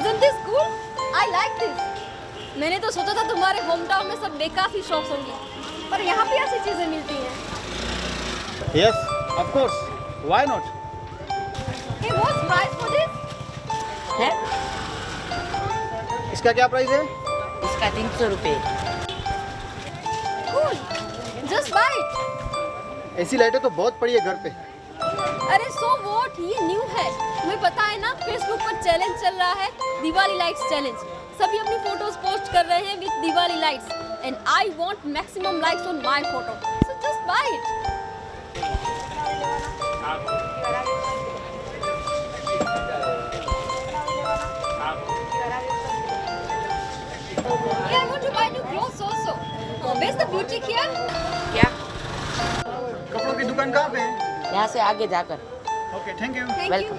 Isn't this cool? I like this. मैंने तो सोचा था तुम्हारे होम टाउन में सब बेकार सी शॉप्स होंगी, पर यहाँ भी ऐसी चीजें मिलती हैं। Yes, of course. Why not? Hey, what's price for this? है इसका क्या प्राइस है? इसका 300 रुपये। Cool. Just buy it. ऐसी लाइटें तो बहुत पड़ी है घर पे। अरे so what? ये न्यू है। तुम्हें पता है ना, फेसबुक पर चैलेंज चल रहा है, दिवाली लाइट्स चैलेंज। सभी अपनी फोटोज पोस्ट कर रहे हैं with Diwali lights, and I want maximum likes on my photo, so just by it. Yeah, I want to buy new clothes also. Where's the boutique here? क्या? कपड़ों की दुकान कहाँ पे है? यहाँ से आगे जाकर। Okay, thank you. Thank you. Welcome.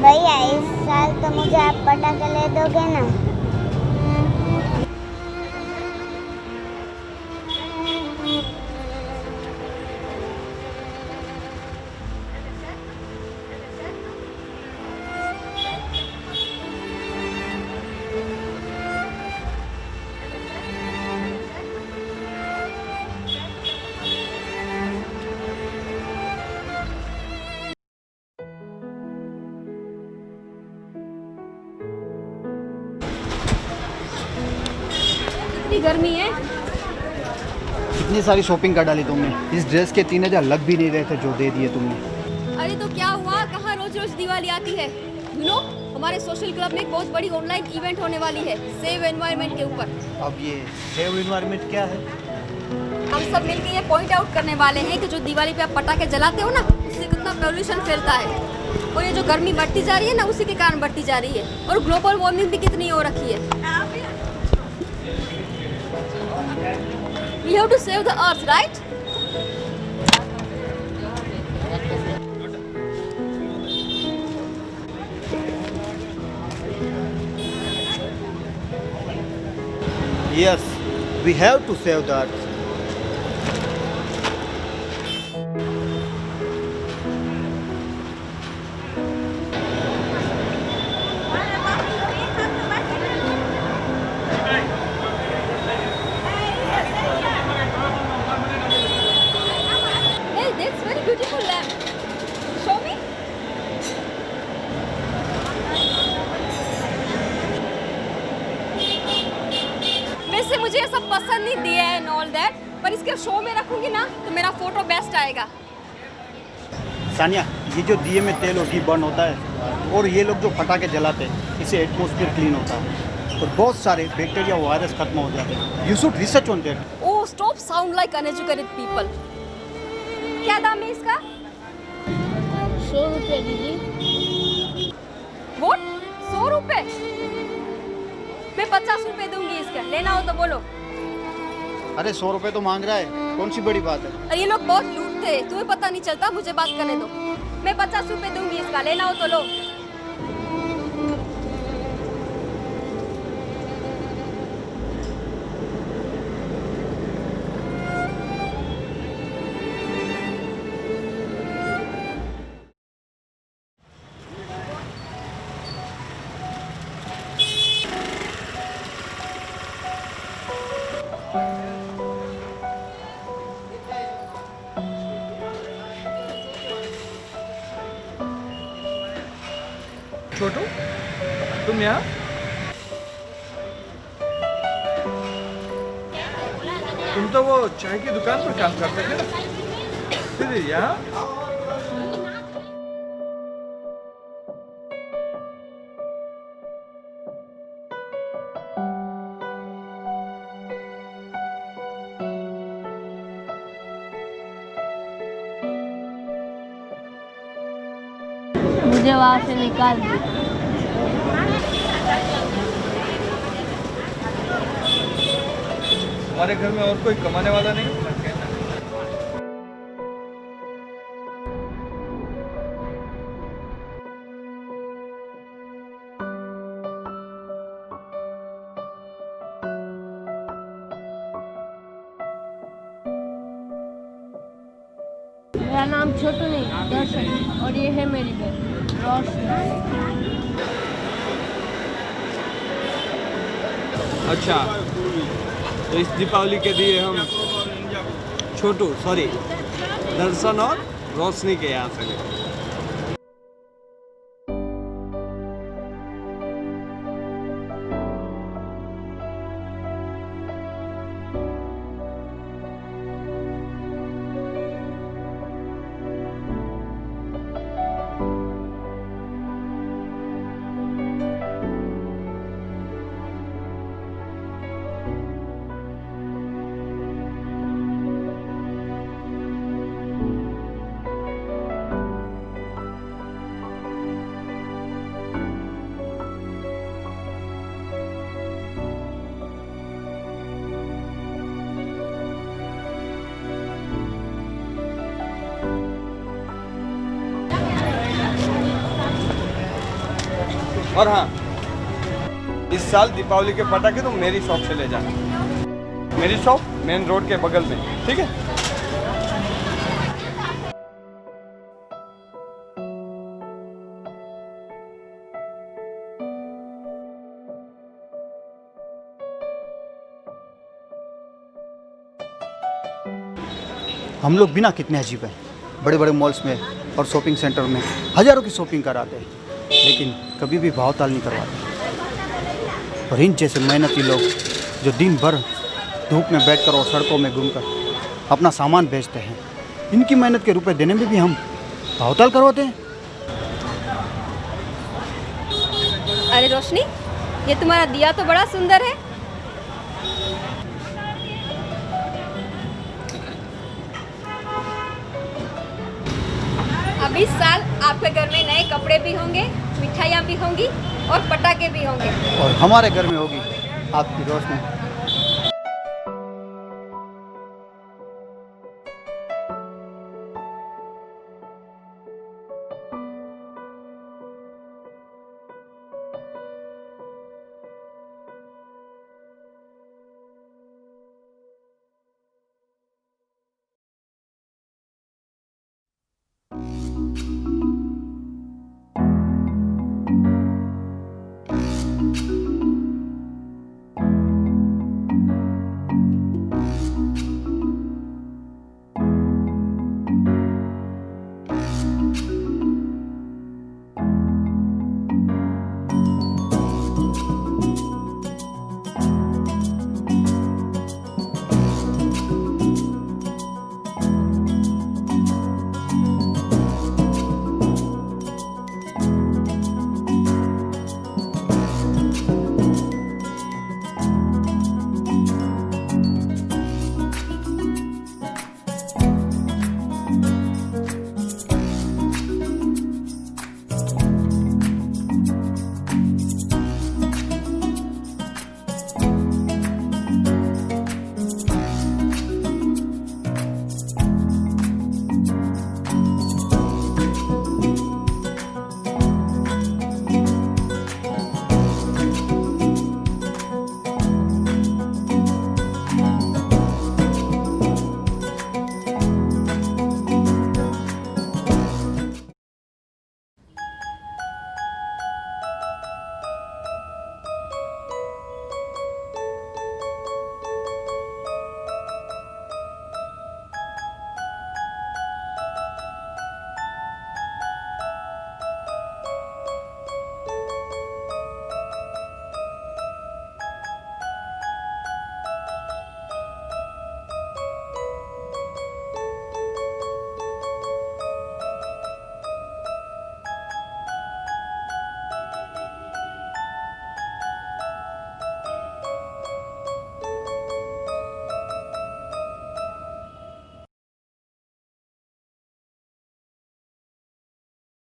भैया इस साल तो मुझे आप पटाखे ले दोगे ना? इतनी गर्मी है। इतनी सारी शॉपिंग कर डाली तुमने। इस ड्रेस के 3000 लग भी नहीं रहे थे जो दे दिए तुमने। अरे तो क्या हुआ, कहाँ रोज रोज दिवाली आती है। यू नो, हमारे सोशल क्लब में एक बहुत बड़ी ऑनलाइन इवेंट होने वाली है सेव एनवायरनमेंट के ऊपर। अब ये सेव एनवायरनमेंट क्या है? हम सब मिलकर ये पॉइंट आउट करने वाले हैं कि जो दिवाली पे आप पटाखे जलाते हो ना, उससे कितना पोल्यूशन फैलता है, और ये जो गर्मी बढ़ती जा रही है ना, उसी के कारण बढ़ती जा रही है, और ग्लोबल वार्मिंग भी कितनी हो रखी है। We have to save the earth, right? Yes, we have to save the earth. Hey, that's very beautiful lamp. Show me. वैसे मुझे ये सब पसंद नहीं दिया है एंड ऑल दैट, पर इसके शो में रखूंगी ना तो मेरा फोटो बेस्ट आएगा। सानिया, ये जो दिए में तेल और घी बर्न होता है, और ये लोग जो पटाखे जलाते हैं, इससे एटमॉस्फेयर क्लीन होता है और बहुत सारे बैक्टीरिया वायरस खत्म हो जाते हैं। You should research on that. Oh, stop sound like uneducated people. क्या दाम है इसका? 100 रुपये दीदी। वोट 100 रुपए? मैं 50 रुपए दूंगी इसका, लेना हो तो बोलो। अरे 100 रुपये तो मांग रहा है, कौन सी बड़ी बात है? अरे ये लोग बहुत लूटते हैं, तुम्हें पता नहीं चलता। मुझे बात करने दो। मैं 50 रुपए दूंगी इसका, लेना हो तो लो। छोटू तुम यहाँ? तुम तो वो चाय की दुकान पर काम करते थे ना, फिर यहाँ? मुझे वहाँ से निकाल दो। हमारे घर में और कोई कमाने वाला नहीं? मेरा नाम छोटू नहीं दर्शन, और ये है मेरी बहन रोशनी। अच्छा, तो इस दीपावली के लिए हम छोटू दर्शन और रोशनी के यहाँ से लेंगे। और हाँ, इस साल दीपावली के पटाखे तो मेरी शॉप से ले जाना। मेरी शॉप मेन रोड के बगल में, ठीक है? हम लोग बिना कितने अजीब हैं, बड़े बड़े मॉल्स में और शॉपिंग सेंटर में हज़ारों की शॉपिंग कराते हैं, लेकिन कभी भी भाव ताल नहीं करवाते। और इन जैसे मेहनती लोग जो दिन भर धूप में बैठकर और सड़कों में घूमकर अपना सामान बेचते हैं, इनकी मेहनत के रुपए देने में भी हम भाव ताल करवाते हैं। अरे रोशनी, ये तुम्हारा दिया तो बड़ा सुंदर है। अब इस साल आपके घर में नए कपड़े भी होंगे, मिठाइयाँ भी होंगी और पटाखे भी होंगे। और हमारे घर में होगी आपकी रोशनी।